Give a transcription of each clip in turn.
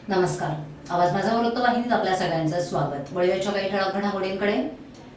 नमस्कार. आवाज माझा वृत्तवाहिनीत आपल्या सगळ्यांचं स्वागत. वळीच्या काही ठळक घडामोडींकडे.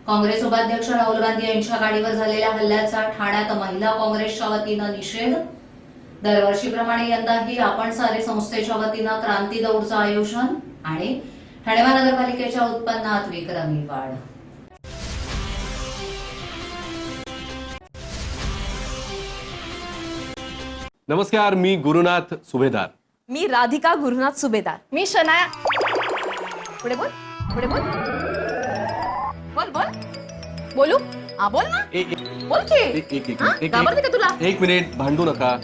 काँग्रेस उपाध्यक्ष राहुल गांधी यांच्या गाडीवर झालेल्या हल्ल्याचा ठाण्यात महिला काँग्रेसच्या वतीनं निषेध. दरवर्षीप्रमाणे यंदाही आपण सारे संस्थेच्या वतीनं क्रांती दौडचं आयोजन आणि ठाणे महानगरपालिकेच्या उत्पन्नात विक्रमी वाढ. नमस्कार, मी गुरुनाथ सुभेदार. मी राधिका गुरुनाथ सुभेदार. मी शनाया. पुढे बोल, पुढे बोल, बोल बोल, बोलू? हा बोल ना, बोल की. घाबरते का तुला? एक मिनिट, भांडू नका.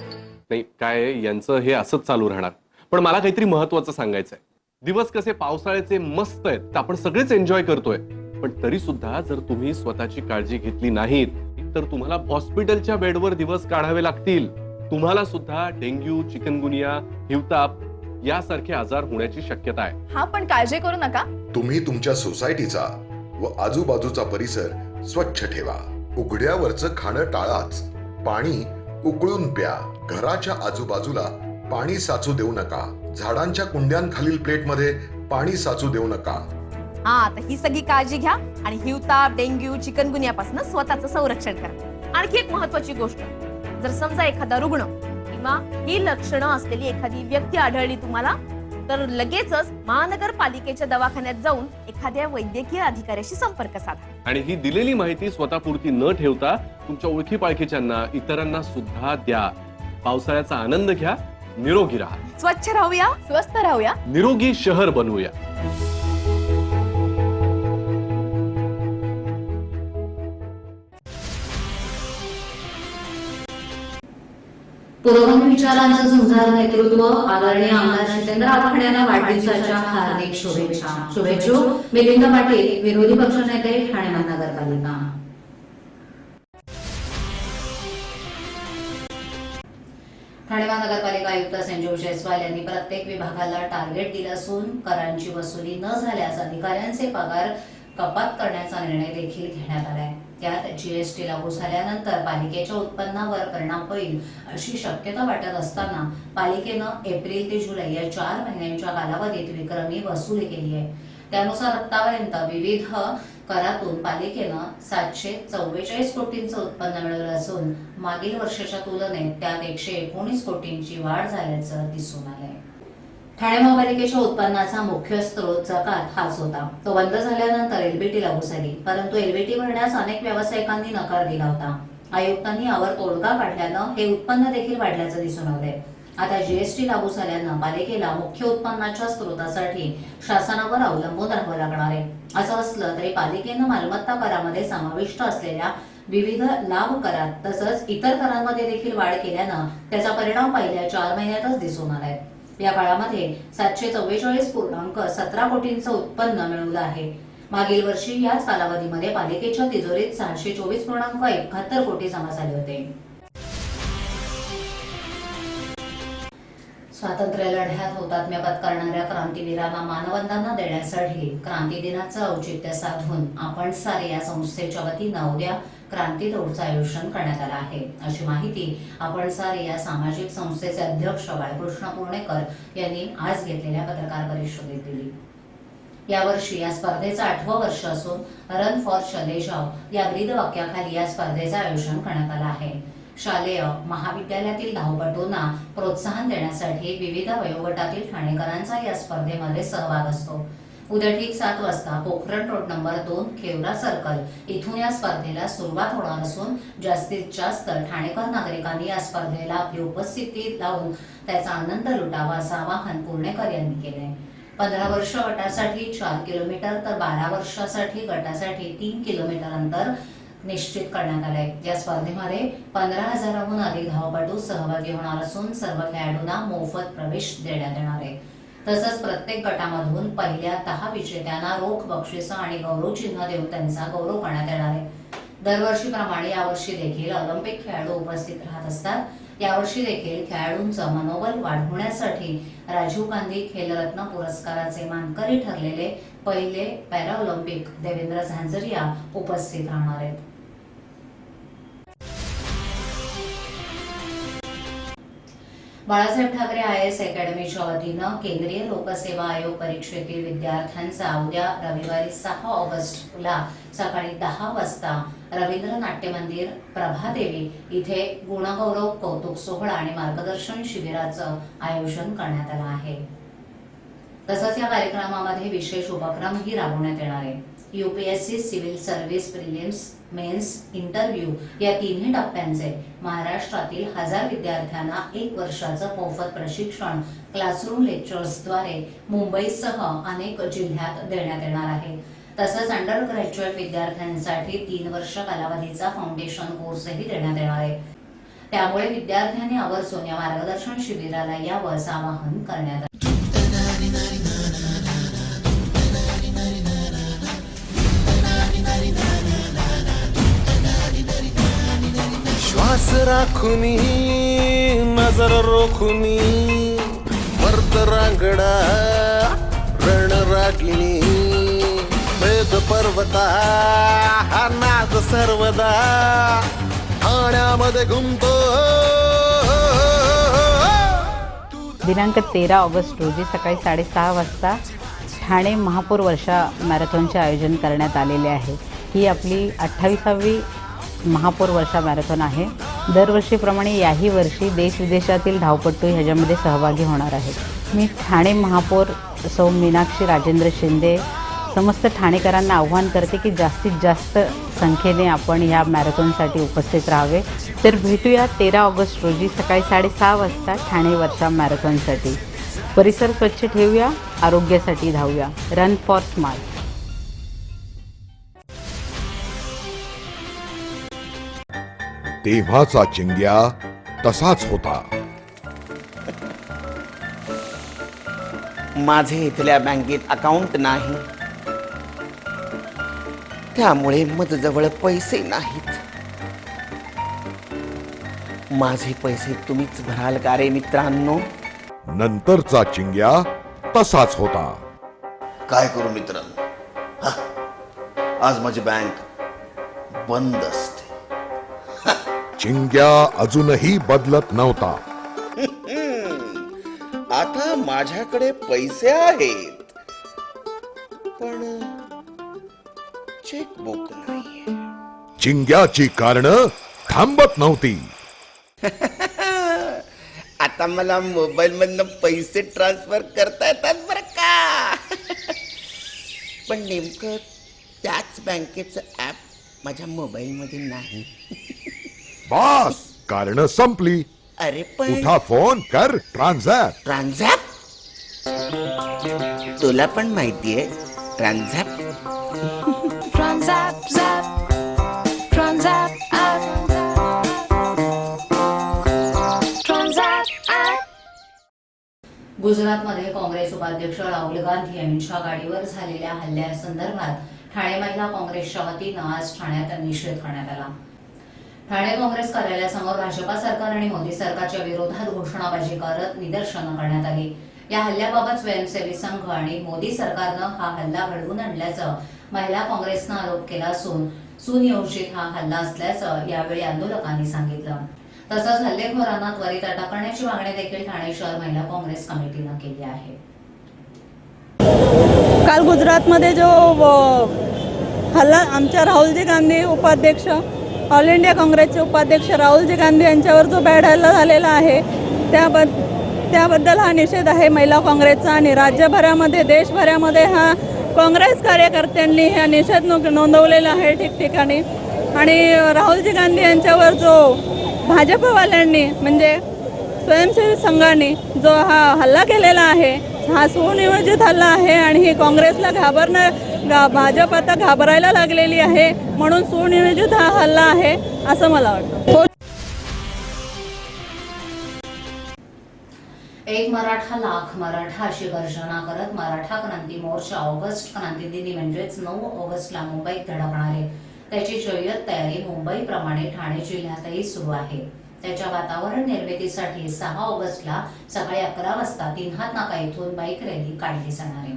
नाही काय यांचं हे असंच चालू राहणार. पण मला काहीतरी महत्वाचं सांगायचंय. दिवस कसे पावसाळ्याचे मस्त आहेत, तर आपण सगळेच एन्जॉय करतोय. पण तरी सुद्धा जर तुम्ही स्वतःची काळजी घेतली नाहीत तर तुम्हाला हॉस्पिटलच्या बेडवर दिवस काढावे लागतील. तुम्हाला सुद्धा डेंग्यू, चिकनगुनिया, हिवताप यासारखे आजार होण्याची शक्यता आहे. हा, पण काळजी करू नका. तुम्ही तुमच्या सोसायटीचा व आजूबाजूचा परिसर स्वच्छ ठेवा. उघड्यावरचं खाणं टाळाच. पाणी उकळून प्या. घराच्या आजूबाजूला पाणी साचू देऊ नका. झाडांच्या कुंड्यांखालील प्लेटमध्ये पाणी साचू देऊ नका. हा, तर ही सगळी काळजी घ्या आणि हिवताप, डेंग्यू, चिकनगुनियापासून स्वतःचं संरक्षण करा. आणखी एक महत्वाची गोष्ट, जर समजा एखादा रुग्ण किंवा ही लक्षणं असलेली एखादी व्यक्ती आढळली तुम्हाला, तर लगेचच महानगरपालिकेच्या दवाखान्यात जाऊन एखाद्या वैद्यकीय अधिकाऱ्याशी संपर्क साधा. आणि ही दिलेली माहिती स्वतःपुरती न ठेवता तुमच्या ओळखी पाळखीच्यांना, इतरांना सुद्धा द्या. पावसाळ्याचा आनंद घ्या. निरोगी राहा. स्वच्छ राहूया, स्वस्थ राहूया, निरोगी शहर बनवूया. पुरोगामी विचारांचं झुंजार नेतृत्व आदरणीय आमदार जितेंद्र आव्हाड यांना वाढदिवसाच्या हार्दिक शुभेच्छा. शुभेच्छुक मिलिंद पाटील, विरोधी पक्षनेते, ठाणे महानगरपालिका. ठाणे महानगरपालिका आयुक्त संजीव जयस्वाल यांनी प्रत्येक विभागाला टार्गेट दिलं असून करांची वसुली न झाल्यास अधिकाऱ्यांचे पगार कपात करण्याचा निर्णय देखील घेण्यात आलाय. त्यात जीएसटी लागू झाल्यानंतर पालिकेच्या उत्पन्नावर परिणाम होईल अशी शक्यता वाटत असताना पालिकेनं एप्रिल ते जुलै या 4 महिन्यांच्या कालावधीत विक्रमी वसुली केली आहे. त्यानुसार आतापर्यंत विविध करातून पालिकेनं 744 कोटींचं उत्पन्न मिळवलं असून मागील वर्षाच्या तुलनेत त्यात 119 कोटींची वाढ झाल्याचं दिसून आलंय. ठाणे महापालिकेच्या उत्पन्नाचा मुख्य स्रोत जकात हाच होता. तो बंद झाल्यानंतर एलबीटी लागू झाली, परंतु एलबीटी भरण्यास अनेक व्यावसायिकांनी नकार दिला होता. आयुक्तांनी यावर तोडगा काढल्यानं हे उत्पन्न देखील वाढल्याचं दिसून आलंय. आता जीएसटी लागू झाल्यानं पालिकेला मुख्य उत्पन्नाच्या स्रोतासाठी शासनावर अवलंबून राहावं लागणार आहे. असं असलं तरी पालिकेनं मालमत्ता करामध्ये समाविष्ट असलेल्या विविध लाभ करात तसंच इतर करांमध्ये देखील वाढ केल्यानं त्याचा परिणाम पहिल्या 4 महिन्यातच दिसून आलाय. या काळामध्ये 744.17 कोटींचं उत्पन्न मिळवलं आहे. मागील वर्षी याच कालावधीमध्ये पालिकेच्या तिजोरीत 624.71 कोटी जमा झाले होते. स्वातंत्र्य लढ्यात हुतात्म्य पत्करणाऱ्या क्रांतीवीरांना मानवंदना देण्यासाठी क्रांती दिनाचं औचित्य साधून आपण सारे या संस्थेच्या वतीनं उद्या क्रांती दौडचं आयोजन करण्यात आलं आहे, अशी माहिती आपण सारे या सामाजिक संस्थेचे अध्यक्ष बाळकृष्ण पुर्णेकर यांनी आज घेतलेल्या पत्रकार परिषदेत दिली. यावर्षी या स्पर्धेचं 8वं वर्ष असून रन फॉर चले जाओ या ब्रीद वाक्याखाली या स्पर्धेचं आयोजन करण्यात आलं आहे. शालेय महाविद्यालयातील धावपटूंना प्रोत्साहन देण्यासाठी विविध वयोगटातील ठाणेकरांचा या स्पर्धेमध्ये सहभाग असतो. उद्या ठीक 7 वाजता Pokhran road number 2 kewra circle इथून या स्पर्धेला सुरुवात होणार असून जास्तीत जास्त ठाणेकर नागरिकांनी या स्पर्धेला आपली उपस्थिती लावून त्याचा आनंद लुटावा असं आवाहन पुर्णेकर यांनी केलंय. 15 वर्ष गटासाठी 4 किलोमीटर तर 12 वर्षासाठी गटासाठी 3 किलोमीटर अंतर निश्चित करण्यात आले. या स्पर्धेमध्ये 15,000हून अधिक धावपटू सहभागी होणार असून सर्व खेळाडूंना मोफत प्रवेश देण्यात येणार आहे. तसंच प्रत्येक गटामधून पहिल्या 10 विजेत्यांना रोख बक्षिसं आणि गौरव चिन्ह देऊन त्यांचा गौरव करण्यात येणार आहे. दरवर्षीप्रमाणे यावर्षी देखील ऑलिम्पिक खेळाडू उपस्थित राहत असतात. यावर्षी देखील खेळाडूंचं मनोबल वाढवण्यासाठी राजीव गांधी खेलरत्न पुरस्काराचे मानकरी ठरलेले पहिले पॅराऑलिम्पिक देवेंद्र झांझरिया उपस्थित राहणार आहेत. बाळासाहेब ठाकरे IAS अकॅडमीच्या वतीनं केंद्रीय लोकसेवा आयोग परीक्षेतील विद्यार्थ्यांचा उद्या रविवारी 6 ऑगस्टला सकाळी 10 वाजता रवींद्र नाट्य मंदिर प्रभादेवी इथे गुणगौरव कौतुक सोहळा आणि मार्गदर्शन शिबिराचं आयोजन करण्यात आलं आहे. तसंच या कार्यक्रमामध्ये विशेष उपक्रमही राबवण्यात येणार आहे. UPSC civil service prelims, mains, interview या तिन्ही टप्प्यांचे महाराष्ट्रातील 1000 विद्यार्थ्यांना 1 वर्षाचं मोफत प्रशिक्षण क्लासरूम लेक्चर्सद्वारे मुंबईसह अनेक जिल्ह्यात देण्यात येणार आहे. तसंच अंडर ग्रॅज्युएट विद्यार्थ्यांसाठी 3 वर्ष कालावधीचा फाउंडेशन कोर्सही देण्यात येणार आहे. त्यामुळे विद्यार्थ्यांनी आवर्जून या मार्गदर्शन शिबिराला यावं असं आवाहन करण्यात आलं. श्वास राखुनी नजर रोखुनी मर्द रांगडा रणरागिणी वेद पर्वता हा नाद सर्वदा ठाण्यामध्ये घुमतो. दिनांक 13 ऑगस्ट रोजी सकाळी 6:30 वाजता ठाणे महापौर वर्षा मॅरेथॉनचे आयोजन करण्यात आलेले आहे. ही आपली 28वी महापौर वर्षा मॅरेथॉन आहे. दरवर्षीप्रमाणे याही वर्षी देशविदेशातील धावपटू ह्याच्यामध्ये सहभागी होणार आहेत. मी ठाणे महापौर सौ मीनाक्षी राजेंद्र शिंदे समस्त ठाणेकरांना आव्हान करते की जास्तीत जास्त संख्येने आपण ह्या मॅरेथॉनसाठी उपस्थित राहावे. तर भेटूया 13 ऑगस्ट रोजी सकाळी 6:30 वाजता ठाणे वर्षा मॅरेथॉनसाठी. परिसर स्वच्छ ठेवूया, आरोग्यासाठी धावूया. Run for smart. तेव्हाचा चिंग्या तसाच होता. माझे इथल्या बँकेत अकाउंट नाही, त्यामुळे माझ्याजवळ पैसे नाहीत. माझे पैसे तुम्हीच भराल का रे मित्रांनो? नंतरचा चिंग्या तसाच होता. काय करू मित्रांनो, आज माझी बँक बंद असते. चिंग्या अजूनही बदलत नव्हता. आता माझ्याकडे पैसे आहेत, पण चेकबुक नाहीये. चिंग्याची कारणं थांबत नव्हती. आता मला मोबाईल मधनं पैसे ट्रान्सफर करता येतात बरं का. पण नेमकं त्याच बँकेचं ऍप माझ्या मोबाईल मध्ये नाही. बास, कारणं संपली. अरे पण उठा, फोन कर, ट्रान्झॅक्ट. ट्रान्झॅक्ट तुला पण माहितीये transact. Transact, zap, transact, app. Transact, app. गुजरातमध्ये काँग्रेस उपाध्यक्ष राहुल गांधी यांच्या गाडीवर झालेल्या हल्ल्यासंदर्भात ठाणे महिला काँग्रेसच्या वतीनं आज ठाण्यात निषेध करण्यात आला. ठाणे काँग्रेस कार्यालयासमोर भाजपा सरकार आणि मोदी सरकारच्या विरोधात घोषणाबाजी करत निदर्शनं करण्यात आली. या हल्ल्याबाबत स्वयंसेवी संघ आणि मोदी सरकारनं हा हल्ला घडवून आणल्याचं महिला काँग्रेसनं आरोप केला असून सुनियोजित हा हल्ला असल्याचं यावेळी आंदोलकांनी सांगितलं. तसंच हल्लेखोरांना त्वरित अटक करण्याची मागणी देखील ठाणे शहर महिला काँग्रेस कमिटीनं केली आहे. काल गुजरातमध्ये जो हल्ला आमच्या राहुलजी गांधी उपाध्यक्ष, ऑल इंडिया काँग्रेसचे उपाध्यक्ष राहुलजी गांधी यांच्यावर जो बॅड हल्ला झालेला आहे त्याबद्दल हा निषेध आहे महिला काँग्रेसचा. आणि राज्यभरामध्ये देशभरामध्ये हा काँग्रेस कार्यकर्त्यांनी हा निषेध नोंदवलेला आहे ठिकठिकाणी. आणि राहुलजी गांधी यांच्यावर जो भाजपवाल्यांनी म्हणजे स्वयंसेवी संघाने जो हा हल्ला केलेला आहे हा सुनियोजित हल्ला आहे. आणि ही काँग्रेसला भाजप आता घाबरायला लागलेली आहे, म्हणून सुनियोजित हा हल्ला आहे असं मला वाटतं. एक मराठा लाख मराठा अशी गर्जना करत मराठा क्रांती मोर्चा ऑगस्ट क्रांती दिनी म्हणजेच 9 ऑगस्टला मुंबईत धडकणार आहे. त्याची जय्यत तयारी मुंबईप्रमाणे ठाणे जिल्ह्यातही सुरू आहे. त्याच्या वातावरण निर्मितीसाठी 6 ऑगस्टला सकाळी 11 वाजता तीनहात नाका येथून बाईक रॅली काढली जाणार आहे.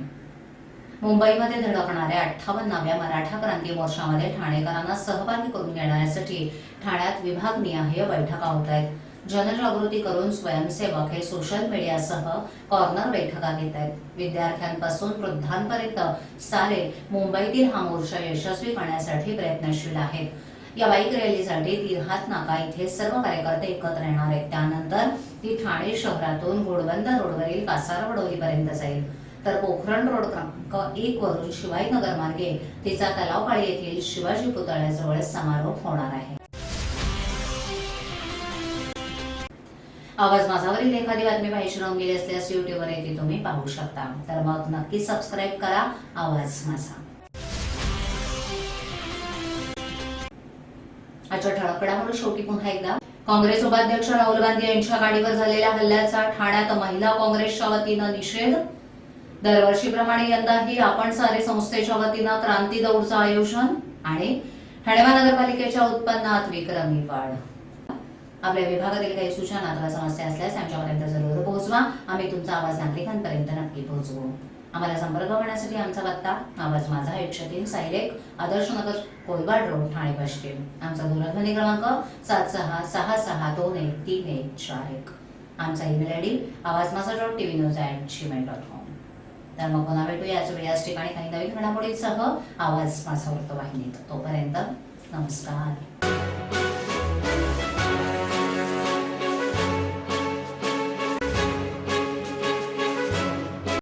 मुंबईमध्ये धडकणाऱ्या 58व्या मराठा क्रांती मोर्चामध्ये ठाणेकरांना सहभागी करून घेण्यासाठी ठाण्यात विभागनिहाय बैठका होत आहेत. जनजागृती करून स्वयंसेवक हे सोशल मीडियासह कॉर्नर बैठका घेत आहेत. विद्यार्थ्यांपासून वृद्धांपर्यंत सारे मुंबईतील हा मोर्चा यशस्वी करण्यासाठी प्रयत्नशील आहेत. या बाईक रॅलीसाठी तिरहात नाका इथे सर्व कार्यकर्ते एकत्र येणार आहेत. त्यानंतर ती ठाणे शहरातून घोडबंदर रोडवरील कासारवडोलीपर्यंत जाईल. तर पोखरण रोड क्रमांक 1 वरून शिवाजीनगर मार्गे तिचा तलावपाळी येथील शिवाजी पुतळ्याजवळ समारोप होणार आहे. आवाज माझावरील एखादी बातमी पाहिजे रंगलेली असल्यास युट्यूबवर ती तुम्ही पाहू शकता. तर मग नक्की सबस्क्राईब करा आवाज माझा. आजच्या ठळक घडामोडी शेवटी पुन्हा एकदा. काँग्रेस उपाध्यक्ष राहुल गांधी यांच्या गाडीवर झालेल्या हल्ल्याचा ठाण्यात महिला काँग्रेसच्या वतीनं निषेध. दरवर्षीप्रमाणे यंदाही आपण सारे संस्थेच्या वतीनं क्रांती दौडचं आयोजन आणि ठाणे महानगरपालिकेच्या उत्पन्नात विक्रमी वाढ. आपल्या विभागातील काही सूचना अथवा समस्या असल्यास आमच्यापर्यंत जरूर पोहोचवा. आम्ही तुमचा आवाज नागरिकांपर्यंत नक्की पोहोचवू. आम्हाला संपर्क करण्यासाठी आमचा पत्ता आवाज माझा 103 सायलेक आदर्शनगर कोलवाड रोड ठाणे पश्चिम. आमचा दूरध्वनी क्रमांक 7666213141. आमचा ईमेल आयडी awazmaza.tvnews@gmail.com. तर मग पुन्हा भेटू याच वेळी याच ठिकाणी काही नवीन घडामोडींसह आवाज माझा वृत्तवाहिनीत. तोपर्यंत नमस्कार.